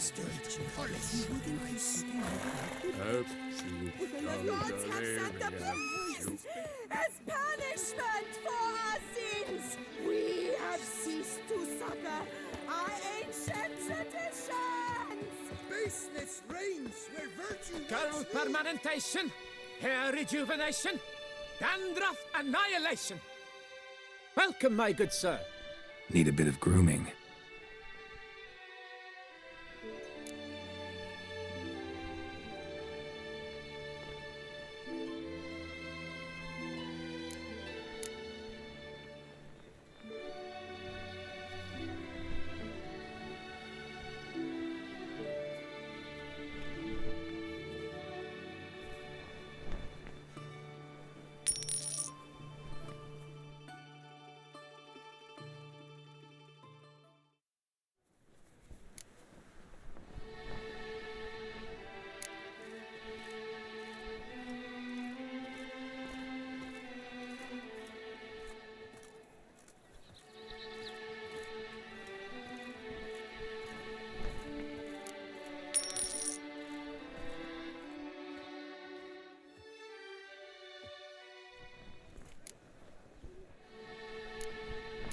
bastard. Polish. As punishment for our sins, we have ceased to suffer our ancient traditions. Baseness reigns where virtue Girl permanentation, hair rejuvenation, dandruff annihilation. Welcome, my good sir. Need a bit of grooming.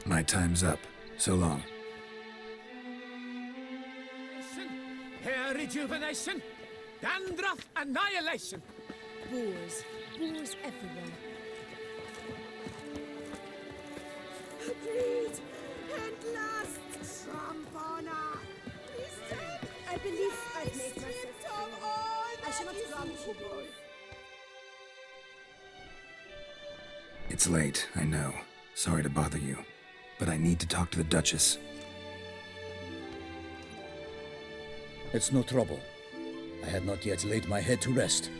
My time's up. So long. Hair rejuvenation, dandruff annihilation. Boars. Boars everywhere. Greed and lust trump honor. I believe I've made myself Stripped of all I shall not that is grant you noble. both. It's late, I know. Sorry to bother you. But I need to talk to the Duchess. It's no trouble. I had not yet laid my head to rest.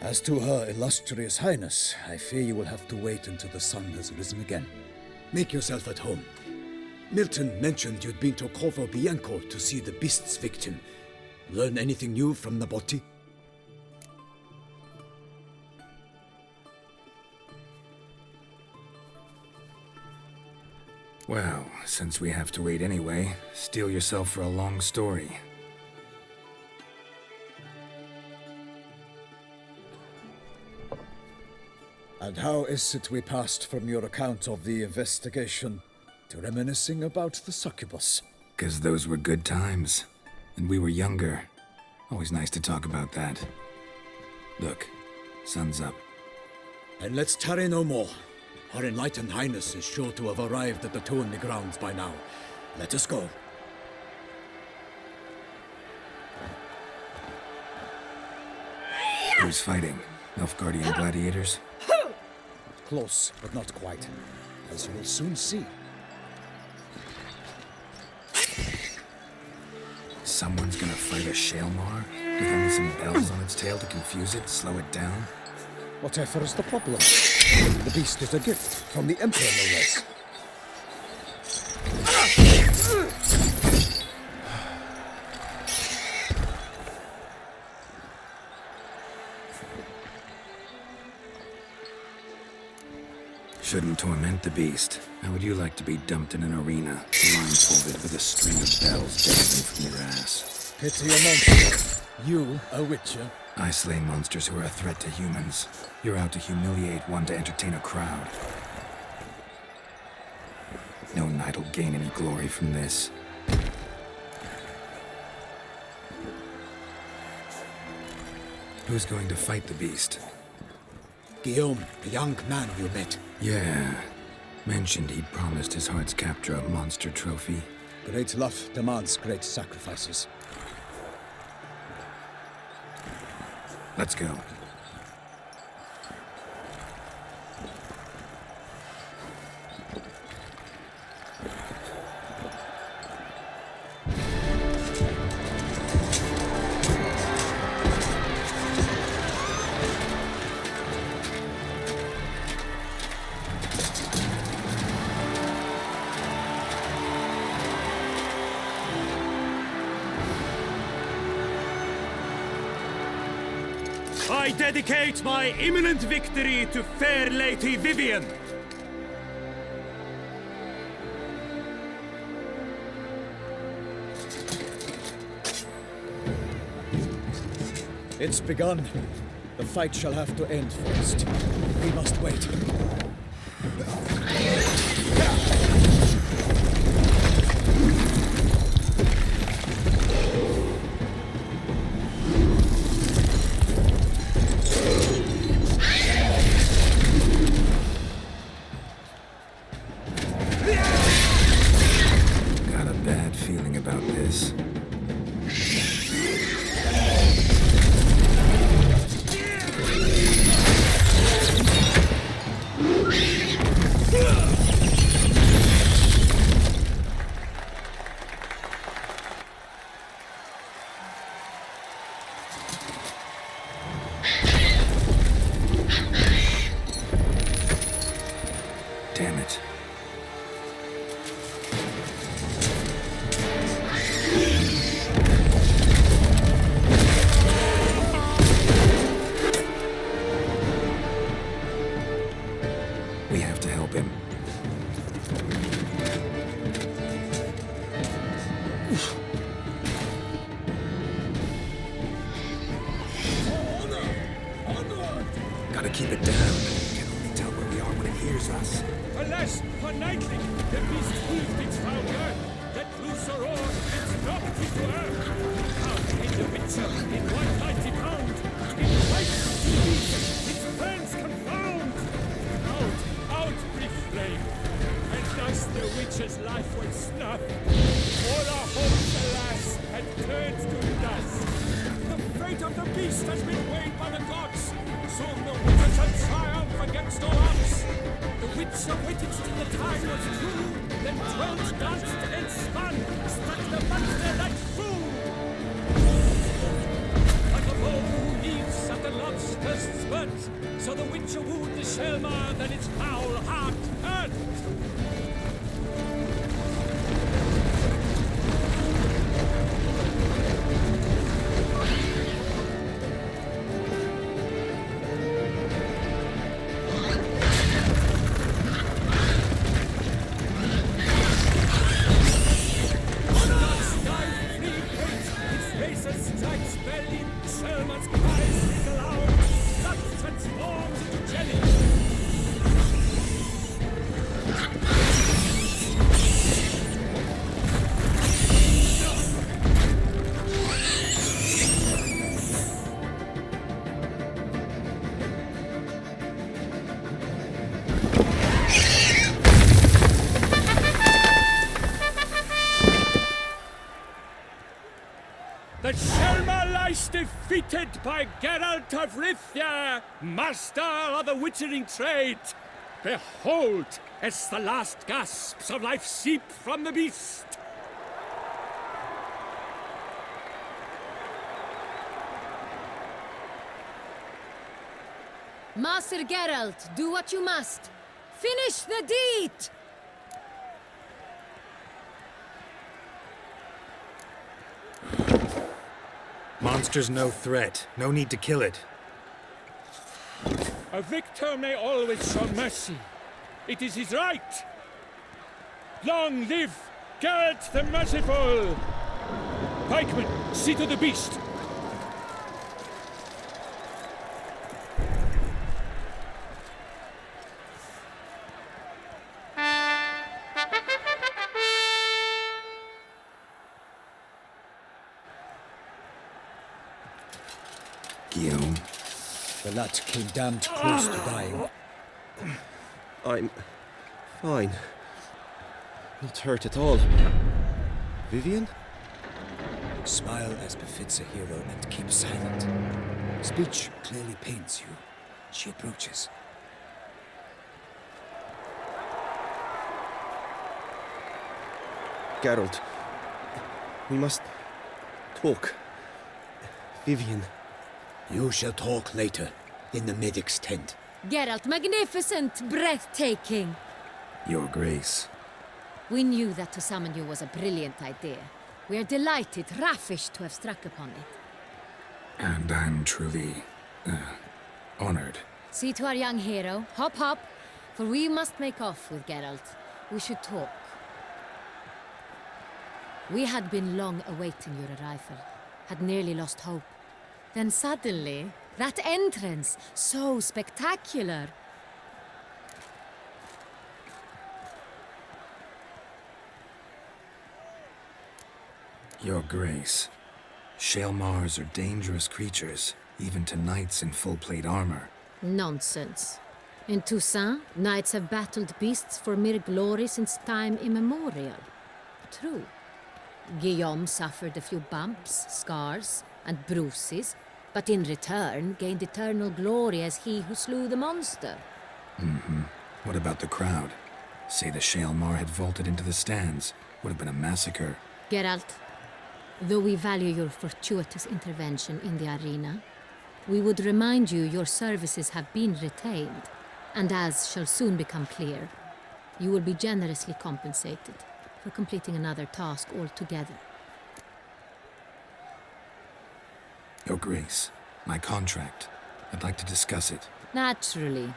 As to her illustrious highness, I fear you will have to wait until the sun has risen again. Make yourself at home. Milton mentioned you'd been to Corvo Bianco to see the beast's victim. Learn anything new from Nabotti? Well, since we have to wait anyway, steel yourself for a long story. And how is it we passed from your account of the investigation to reminiscing about the succubus? 'Cause those were good times. And we were younger. Always nice to talk about that. Look, sun's up. And let's tarry no more. Her enlightened highness is sure to have arrived at the Tourney grounds by now. Let us go. Who's fighting? Nilfgaardian gladiators? Close, but not quite. As you will soon see. Someone's gonna fight a Shaelmar? With only some bells on its tail to confuse it, slow it down? Whatever is the problem? The beast is a gift from the Emperor, no less. Shouldn't torment the beast. How would you like to be dumped in an arena, blindfolded with a string of bells dangling from your ass? Pity a monster. You, a witcher. I slay monsters who are a threat to humans. You're out to humiliate one to entertain a crowd. No knight will gain any glory from this. Who's going to fight the beast? Guillaume, the young man you met. Yeah. Mentioned he'd promised his heart's captor a monster trophy. Great love demands great sacrifices. Let's go. I dedicate my imminent victory to fair Lady Vivian. It's begun. The fight shall have to end first. We must wait. Got a bad feeling about this. Damn it. We have to help him. Gotta keep it down. Can only tell where we are when it hears us. Alas, for nightly, the beast heaved its foul earth, let loose a roar, its knocked into earth. Out came the Witcher, in 190 pound, in fight to beast, its friends confound. Out, brief flame, and thus the Witcher's life was snuffed. All our hopes, alas, had turned to dust. The fate of the beast has been weighed by the gods. Soon the Witcher shall triumph against all odds. The Witcher waited till the time was true, then twirled, danced, and spun, struck the monster like fool. Like a bow who leaves at the love's first spurt, so the Witcher wooed the Selma, then its foul heart hurt. The Selma lies defeated by Geralt of Rivia, master of the witchering trade. Behold, as the last gasps of life seep from the beast. Master Geralt, do what you must. Finish the deed! Monster's no threat. No need to kill it. A victor may always show mercy. It is his right. Long live Geralt the Merciful! Pikemen, see to the beast. Guillaume. The lad came damned close to dying. I'm fine. Not hurt at all. Vivian? Smile as befits a hero and keep silent. Speech clearly pains you. She approaches. Geralt, we must talk. Vivian. You shall talk later, in the medic's tent. Geralt, magnificent, breathtaking. Your Grace. We knew that to summon you was a brilliant idea. We are delighted, ravished to have struck upon it. And I'm truly, honored. See to our young hero. Hop, hop. For we must make off with Geralt. We should talk. We had been long awaiting your arrival. Had nearly lost hope. Then suddenly, that entrance, so spectacular. Your Grace, Shale Mars are dangerous creatures, even to knights in full plate armor. Nonsense. In Toussaint, knights have battled beasts for mere glory since time immemorial. True. Guillaume suffered a few bumps, scars, and bruises, but in return gained eternal glory as he who slew the monster. What about the crowd? Say the Shale Mar had vaulted into the stands. Would have been a massacre. Geralt, though we value your fortuitous intervention in the arena, we would remind you your services have been retained, and as shall soon become clear, you will be generously compensated for completing another task altogether. Your Grace, my contract. I'd like to discuss it. Naturally,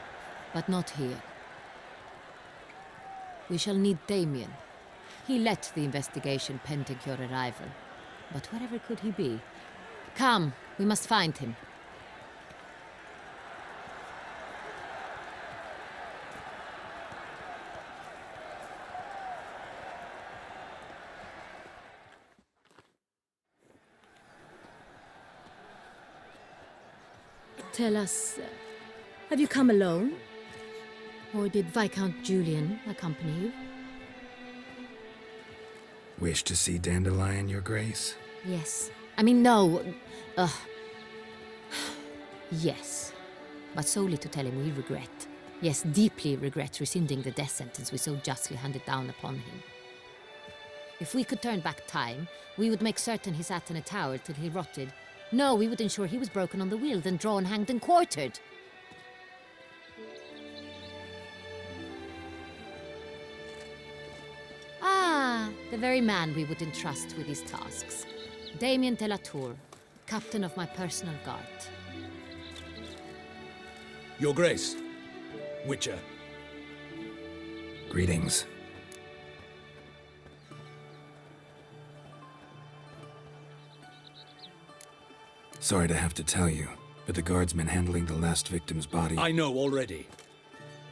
but not here. We shall need Damien. He led the investigation pending your arrival. But wherever could he be? Come, we must find him. Tell us, have you come alone? Or did Viscount Julian accompany you? Wish to see Dandelion, Your Grace? Yes. I mean, no. Yes. But solely to tell him we regret. Yes, deeply regret rescinding the death sentence we so justly handed down upon him. If we could turn back time, we would make certain he sat in a tower till he rotted. No, we would ensure he was broken on the wheel, then drawn, hanged, and quartered. Ah, the very man we would entrust with these tasks. Damien de la Tour, captain of my personal guard. Your Grace, Witcher. Greetings. Sorry to have to tell you, but the guardsman handling the last victim's body... I know already.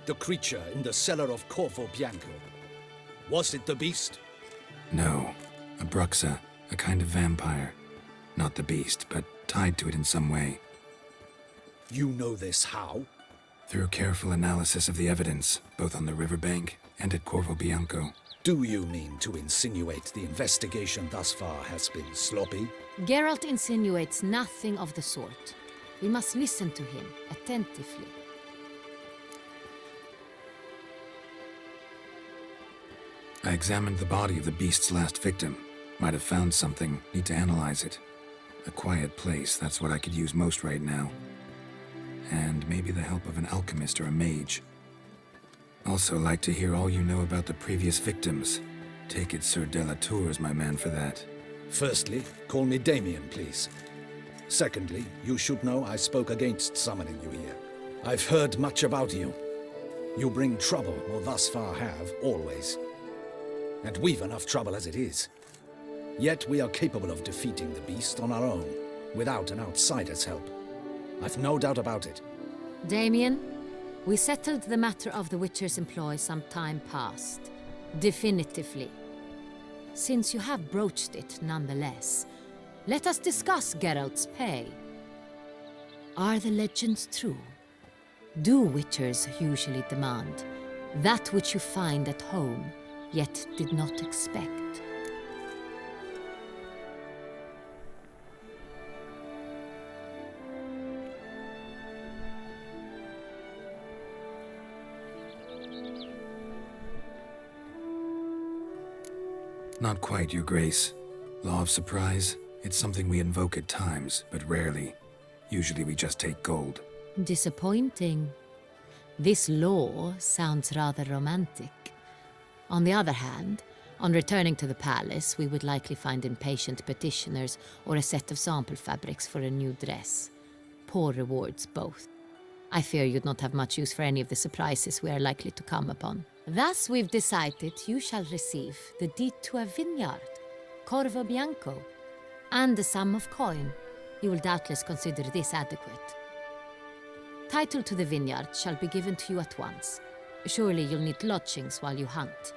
The creature in the cellar of Corvo Bianco. Was it the beast? No. A bruxa, a kind of vampire. Not the beast, but tied to it in some way. You know this how? Through careful analysis of the evidence, both on the riverbank and at Corvo Bianco. Do you mean to insinuate the investigation thus far has been sloppy? Geralt insinuates nothing of the sort. We must listen to him attentively. I examined the body of the beast's last victim. Might have found something, need to analyze it. A quiet place, that's what I could use most right now. And maybe the help of an alchemist or a mage. Also like to hear all you know about the previous victims. Take it Sir de la Tour is my man for that. Firstly, call me Damien, please. Secondly, you should know I spoke against summoning you here. I've heard much about you. You bring trouble, or thus far have, always. And we've enough trouble as it is. Yet we are capable of defeating the beast on our own, without an outsider's help. I've no doubt about it. Damien, we settled the matter of the Witcher's employ some time past. Definitively. Since you have broached it nonetheless, let us discuss Geralt's pay. Are the legends true? Do Witchers usually demand that which you find at home, yet did not expect? Not quite, Your Grace. Law of surprise, it's something we invoke at times, but rarely. Usually we just take gold. Disappointing. This law sounds rather romantic. On the other hand, on returning to the palace, we would likely find impatient petitioners or a set of sample fabrics for a new dress. Poor rewards, both. I fear you'd not have much use for any of the surprises we are likely to come upon. Thus we've decided you shall receive the deed to a vineyard, Corvo Bianco, and the sum of coin, You will doubtless consider this adequate. Title to the vineyard shall be given to you at once. Surely you'll need lodgings while you hunt.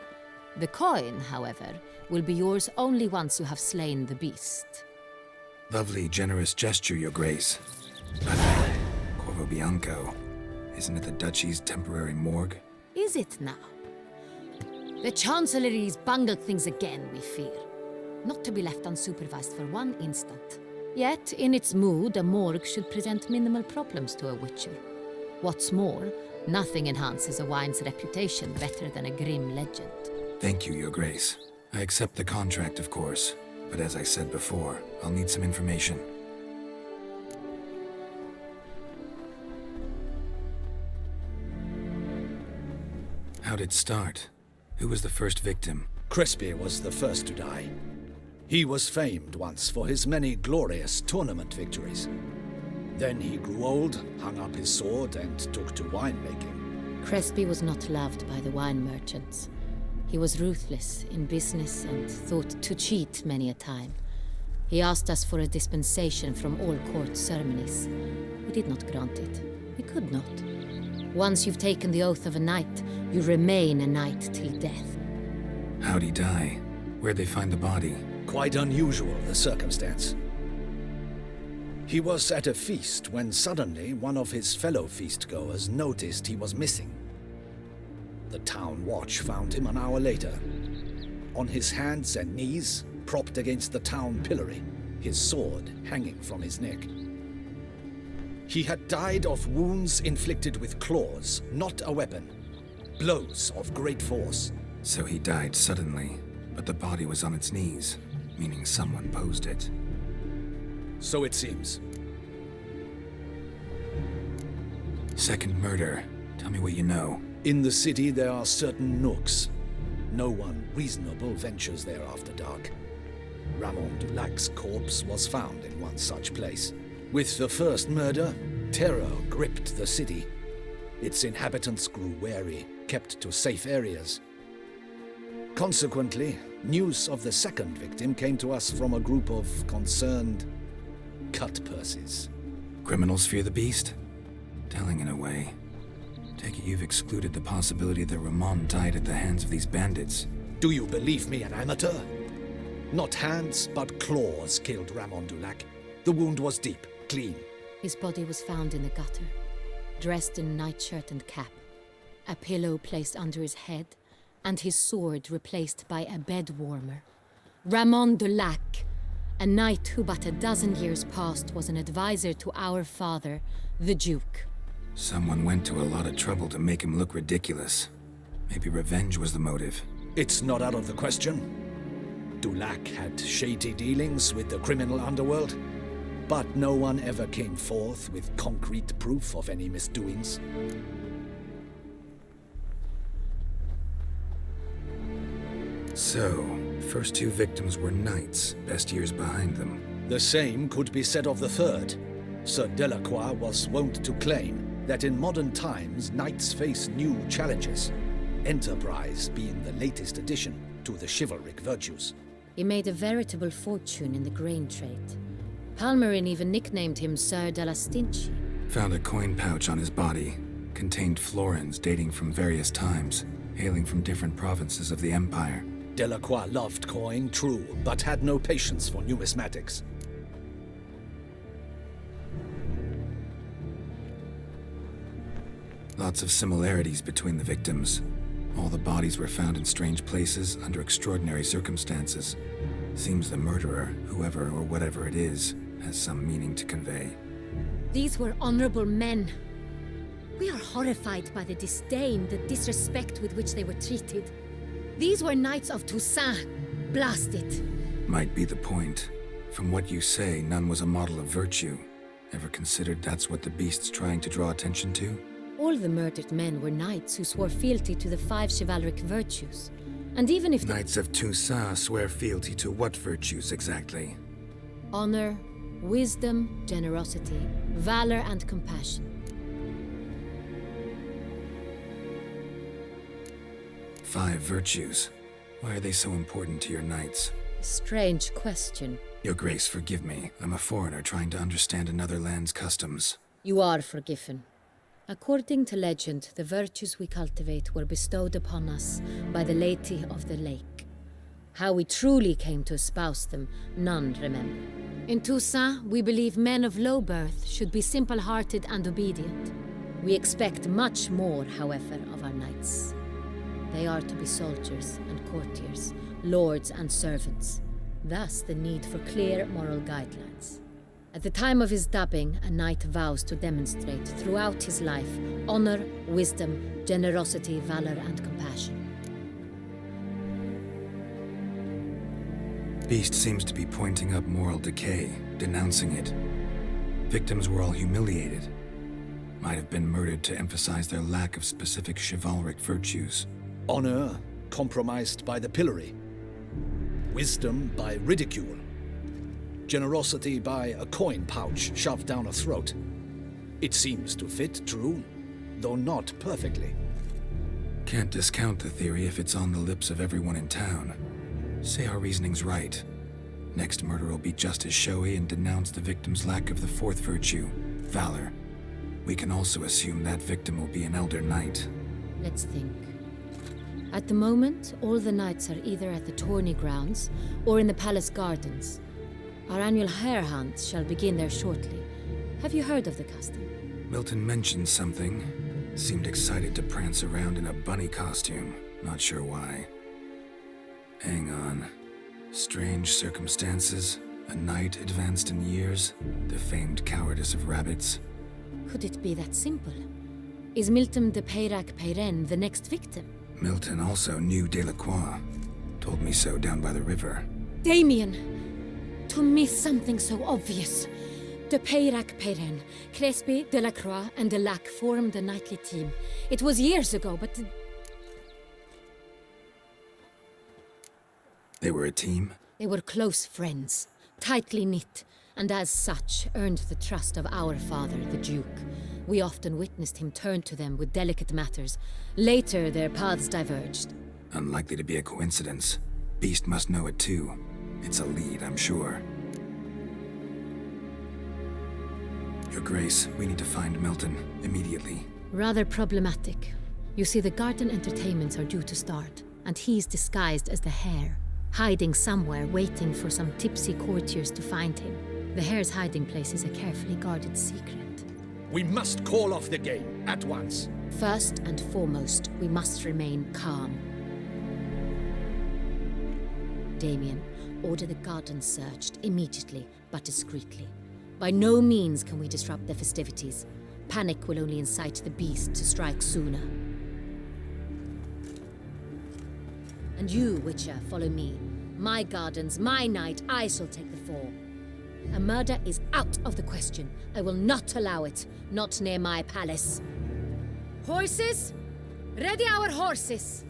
The coin, however, will be yours only once you have slain the beast. Lovely, generous gesture, Your Grace. But Corvo Bianco, isn't it the Duchy's temporary morgue? Is it now? The Chancellery's bungled things again, we fear. Not to be left unsupervised for one instant. Yet, in its mood, a morgue should present minimal problems to a witcher. What's more, nothing enhances a wine's reputation better than a grim legend. Thank you, Your Grace. I accept the contract, of course. But as I said before, I'll need some information. How'd it start? Who was the first victim? Crespi was the first to die. He was famed once for his many glorious tournament victories. Then he grew old, hung up his sword, and took to winemaking. Crespi was not loved by the wine merchants. He was ruthless in business and thought to cheat many a time. He asked us for a dispensation from all court ceremonies. We did not grant it. We could not. Once you've taken the oath of a knight, you remain a knight till death. How'd he die? Where'd they find the body? Quite unusual, the circumstance. He was at a feast when suddenly one of his fellow feastgoers noticed he was missing. The town watch found him an hour later, on his hands and knees, propped against the town pillory, his sword hanging from his neck. He had died of wounds inflicted with claws, not a weapon. Blows of great force. So he died suddenly, but the body was on its knees, meaning someone posed it. So it seems. Second murder. Tell me what you know. In the city there are certain nooks. No one reasonable ventures there after dark. Ramon Dulac's corpse was found in one such place. With the first murder, terror gripped the city. Its inhabitants grew wary, kept to safe areas. Consequently, news of the second victim came to us from a group of concerned cut-purses. Criminals fear the beast? Telling in a way. Take it you've excluded the possibility that Ramon died at the hands of these bandits. Do you believe me an amateur? Not hands, but claws killed Ramon Dulac. The wound was deep, clean. His body was found in the gutter, dressed in nightshirt and cap, a pillow placed under his head, and his sword replaced by a bed warmer. Ramon Dulac, a knight who but a dozen years past was an advisor to our father, the Duke. Someone went to a lot of trouble to make him look ridiculous. Maybe revenge was the motive. It's not out of the question. Dulac had shady dealings with the criminal underworld, but no one ever came forth with concrete proof of any misdoings. So, first two victims were knights, best years behind them. The same could be said of the third. Sir Delacroix was wont to claim that in modern times knights face new challenges, enterprise being the latest addition to the chivalric virtues. He made a veritable fortune in the grain trade. Palmerin even nicknamed him Sir de la Stinchi. Found a coin pouch on his body. Contained florins dating from various times, hailing from different provinces of the Empire. Delacroix loved coin, true, but had no patience for numismatics. Lots of similarities between the victims. All the bodies were found in strange places under extraordinary circumstances. Seems the murderer, whoever or whatever it is, has some meaning to convey. These were honorable men. We are horrified by the disdain, the disrespect with which they were treated. These were knights of Toussaint. Blast it. Might be the point. From what you say, none was a model of virtue. Ever considered that's what the beast's trying to draw attention to? All the murdered men were knights who swore fealty to the 5 chivalric virtues. And even if Knights of Toussaint swear fealty to what virtues exactly? honor, wisdom, generosity, valor, and compassion. Five virtues. Why are they so important to your knights? Strange question. Your Grace, forgive me. I'm a foreigner trying to understand another land's customs. You are forgiven. According to legend, the virtues we cultivate were bestowed upon us by the Lady of the Lake. How we truly came to espouse them, none remember. In Toussaint, we believe men of low birth should be simple-hearted and obedient. We expect much more, however, of our knights. They are to be soldiers and courtiers, lords and servants. Thus, the need for clear moral guidelines. At the time of his dubbing, a knight vows to demonstrate throughout his life honor, wisdom, generosity, valor, and compassion. Beast seems to be pointing up moral decay, denouncing it. Victims were all humiliated. Might have been murdered to emphasize their lack of specific chivalric virtues. Honor compromised by the pillory. Wisdom by ridicule. Generosity by a coin pouch shoved down a throat. It seems to fit, true, though not perfectly. Can't discount the theory if it's on the lips of everyone in town. Say our reasoning's right. Next murder will be just as showy and denounce the victim's lack of the fourth virtue, valor. We can also assume that victim will be an elder knight. Let's think. At the moment, all the knights are either at the tourney grounds or in the palace gardens. Our annual hare hunt shall begin there shortly. Have you heard of the custom? Milton mentioned something. Seemed excited to prance around in a bunny costume. Not sure why. Hang on. Strange circumstances. A knight advanced in years. The famed cowardice of rabbits. Could it be that simple? Is Milton de Quieren the next victim? Milton also knew Delacroix. Told me so down by the river. Damien! To miss something so obvious. De Quieren, Crespi, Delacroix, and Delac formed a knightly team. It was years ago, but... They were a team? They were close friends, tightly knit, and as such earned the trust of our father, the Duke. We often witnessed him turn to them with delicate matters. Later, their paths diverged. Unlikely to be a coincidence. Beast must know it too. It's a lead, I'm sure. Your Grace, we need to find Milton, immediately. Rather problematic. You see, the garden entertainments are due to start, and he's disguised as the hare, hiding somewhere, waiting for some tipsy courtiers to find him. The hare's hiding place is a carefully guarded secret. We must call off the game, at once. First and foremost, we must remain calm. Damien, order the garden searched immediately, but discreetly. By no means can we disrupt the festivities. Panic will only incite the beast to strike sooner. And you, Witcher, follow me. My gardens, my night, I shall take the fall. A murder is out of the question. I will not allow it. Not near my palace. Horses? Ready our horses!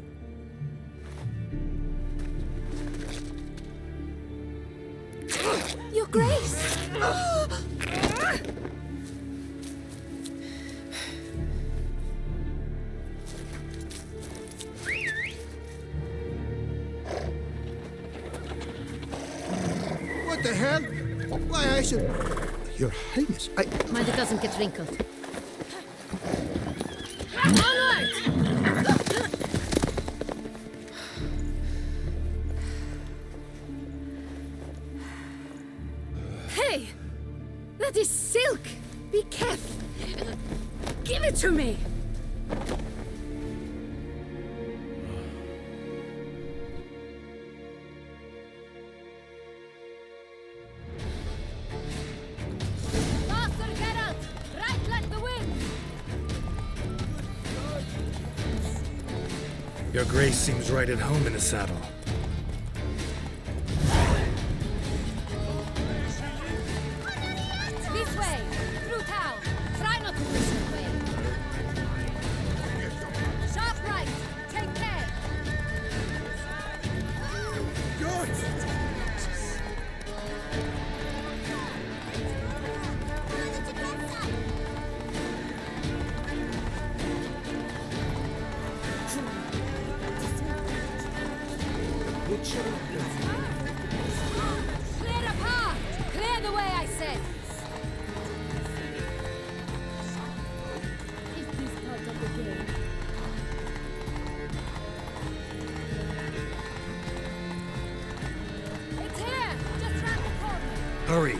Your Grace! What the hell? Why, I should... Your Highness, Mind it doesn't get wrinkled. Onward! Hey! That is silk! Be careful! Give it to me! Faster, Geralt! Right like the wind! Your Grace seems right at home in the saddle. This way! Through town! Try not to miss your way! Sharp right! Take care! Good! Hurry.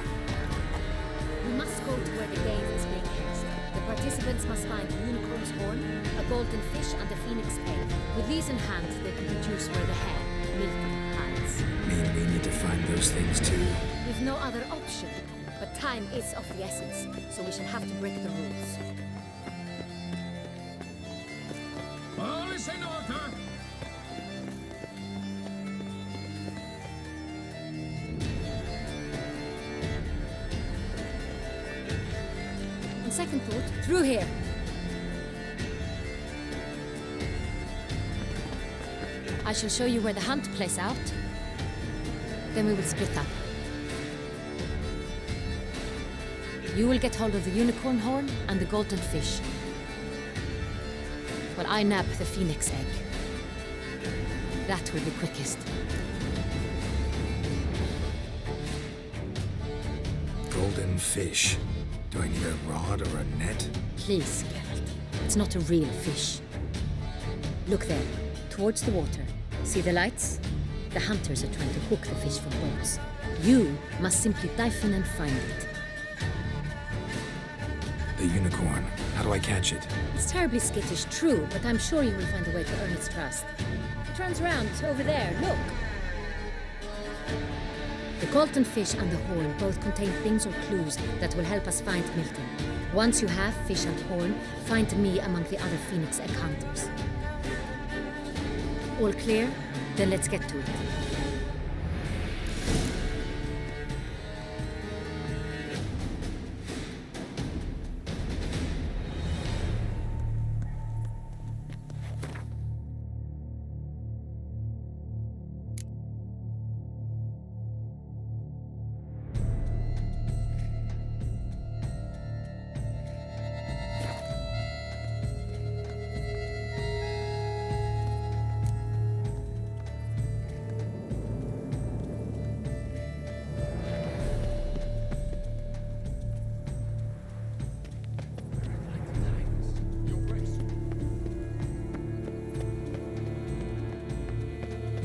We must go to where the game is being held. The participants must find a unicorn's horn, a golden fish, and a phoenix egg. With these in hand, they can deduce where the hare, Milton, hides. Mean we need to find those things too? We've no other option, but time is of the essence, so we shall have to break the rules. All is in order. On second thought, through here. I shall show you where the hunt plays out. Then we will split up. You will get hold of the unicorn horn and the golden fish, while I nab the phoenix egg. That will be quickest. Golden fish. Do I need a rod or a net? Please, Geralt. It's not a real fish. Look there, towards the water. See the lights? The hunters are trying to hook the fish from boats. You must simply dive in and find it. The unicorn. How do I catch it? It's terribly skittish, true, but I'm sure you will find a way to earn its trust. It turns around, over there, look. The golden fish and the horn both contain things or clues that will help us find Milton. Once you have fish and horn, find me among the other phoenix egg hunters. All clear? Then let's get to it.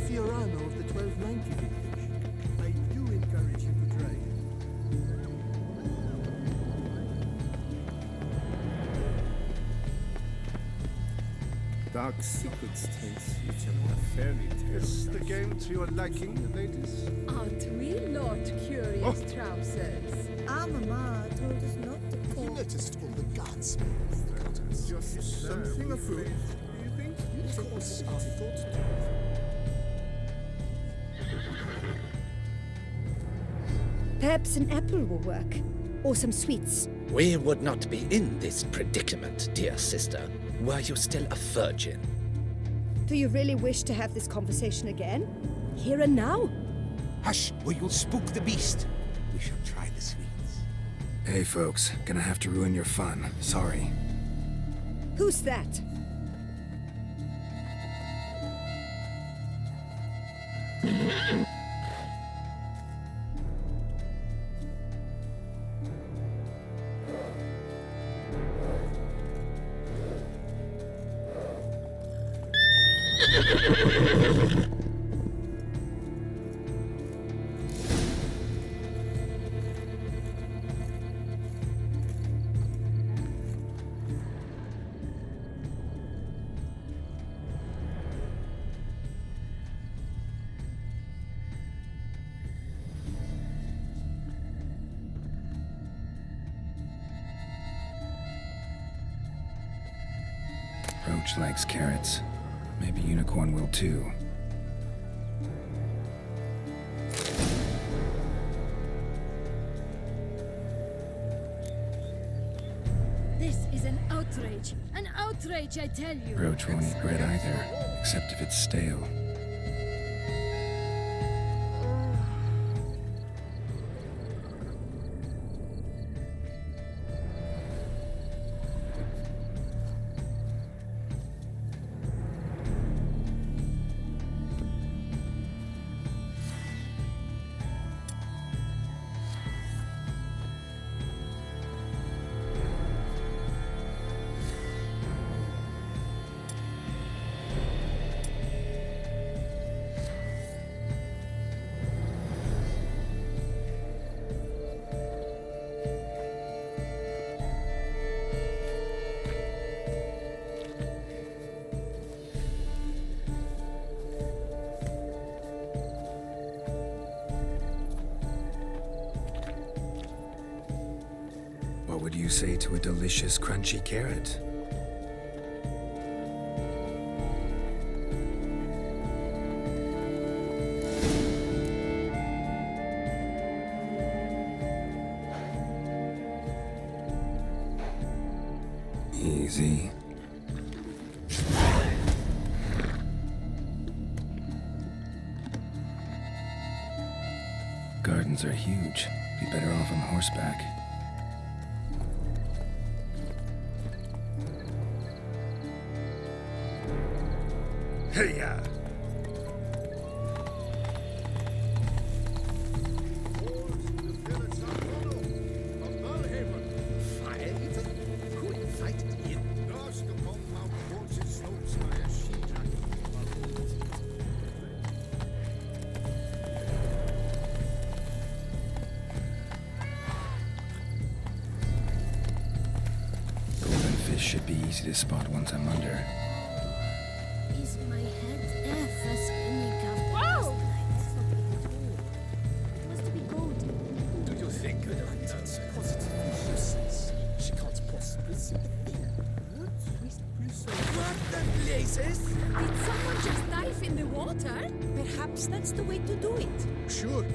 Fiorano of the 1290 vintage. I do encourage you to try it. Dark secrets taints which are a fairy tale. Is the game to your liking, ladies? Aren't we, Lord Curious Trousers? Our mama told us not to Have you call. noticed all the guardsmen? Just something approved. Do you think? Unicorns are thought to. Perhaps an apple will work. Or some sweets. We would not be in this predicament, dear sister, were you still a virgin. Do you really wish to have this conversation again? Here and now? Hush, or you'll spook the beast. We shall try the sweets. Hey folks, gonna have to ruin your fun. Sorry. Who's that? Roach likes carrots. Maybe Unicorn will too. This is an outrage. An outrage, I tell you. Roach won't eat bread either, except if it's stale. What would you say to a delicious, crunchy carrot? Easy. Gardens are huge. Be better off on horseback. Hey-ya! Should be easy to spot once I'm under. Is my head ever spinning after Whoa! last night? It must be golden. Do you think with London's positive useless, she can't possibly see the thing? What the blazes? Did someone just dive in the water? Perhaps that's the way to do it. Sure.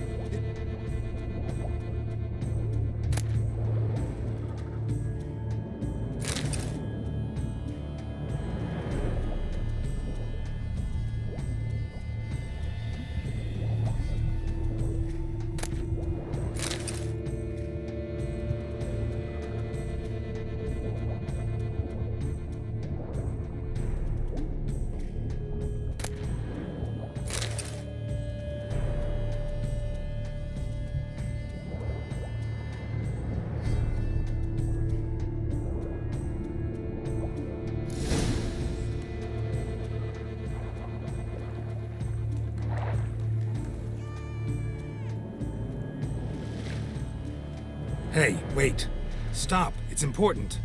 Hey, wait. Stop. It's important.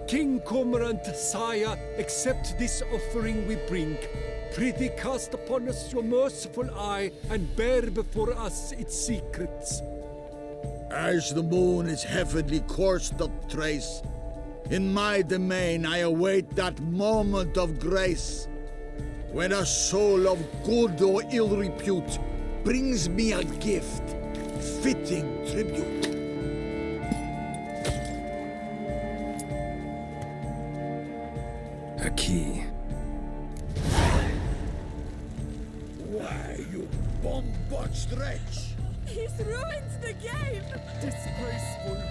King Cormorant, sire, accept this offering we bring. Prithee cast upon us your merciful eye, and bear before us its secrets. As the moon its heavenly course doth trace, in my domain I await that moment of grace, when a soul of good or ill repute brings me a gift, fitting tribute. A key. Why, you bomb-botched wretch! He's ruined the game! Disgraceful.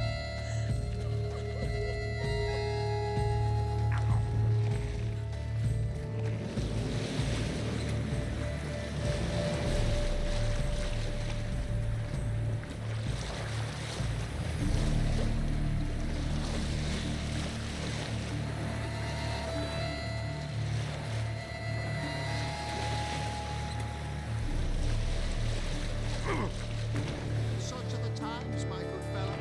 Such are the times, my good fellow.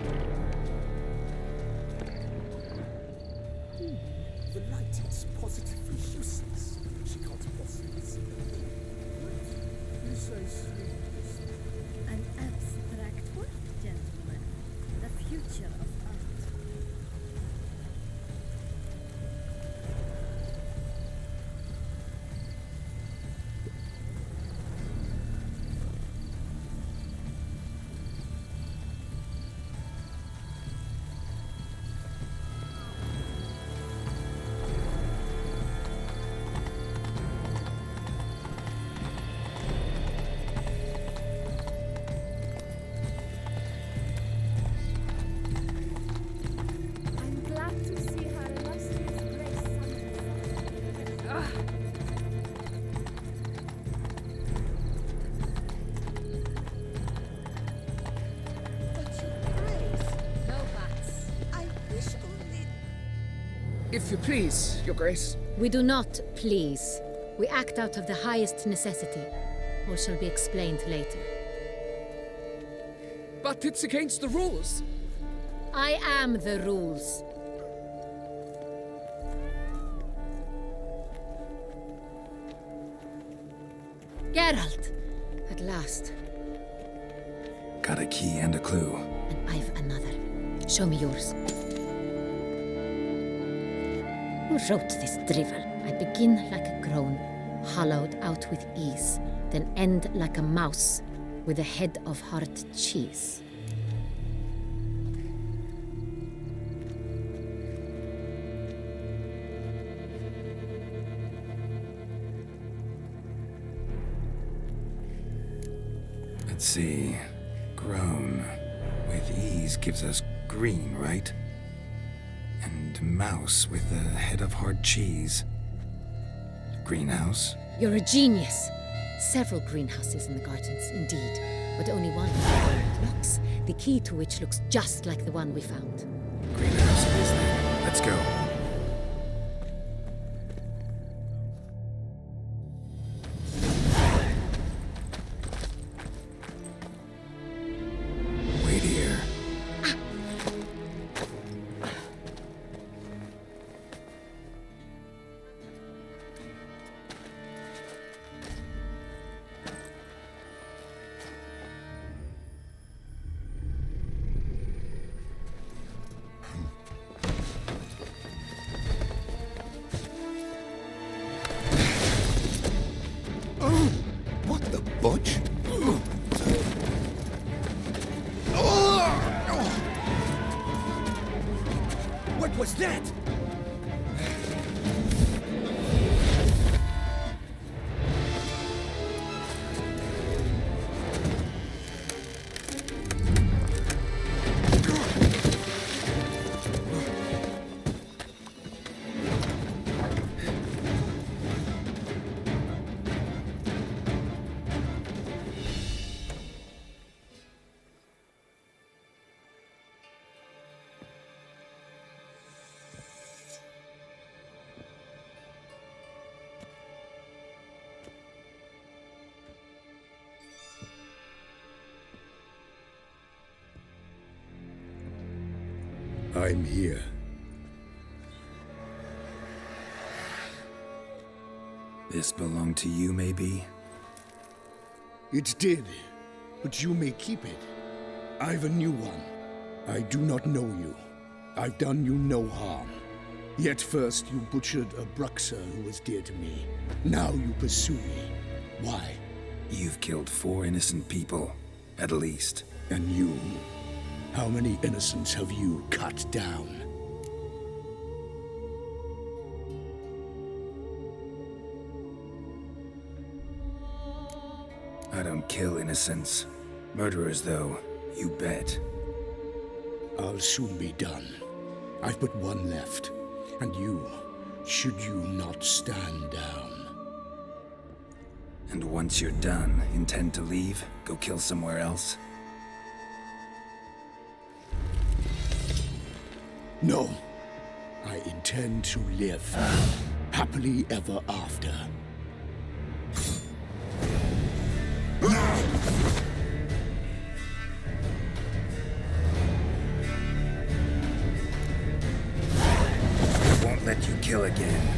The light is positively useless. She can't possibly see the thing. Precisely. An abstract work, gentlemen. The future of art. I'm glad to see her illustrious grace summon. But your grace, no buts. I wish only. If you please, Your Grace. We do not please. We act out of the highest necessity. All shall be explained later. But it's against the rules. I am the rules. Geralt! At last. Got a key and a clue. And I've another. Show me yours. Who wrote this drivel? I begin like a groan, hollowed out with ease, then end like a mouse with a head of hard cheese. Let's see. Groan with ease gives us green, right? And mouse with the head of hard cheese. Greenhouse? You're a genius. Several greenhouses in the gardens, indeed, but only one Nox, the key to which looks just like the one we found. Greenhouse it is then. Let's go. Wait here. What the butch? What was that? I'm here. This belonged to you, maybe? It did, but you may keep it. I've a new one. I do not know you. I've done you no harm. Yet first you butchered a Bruxer who was dear to me. Now you pursue me. Why? You've killed 4 innocent people, at least. And you? How many innocents have you cut down? I don't kill innocents. Murderers, though, you bet. I'll soon be done. I've but one left. And you, should you not stand down. And once you're done, intend to leave? Go kill somewhere else? No. I intend to live. Happily ever after. I won't let you kill again.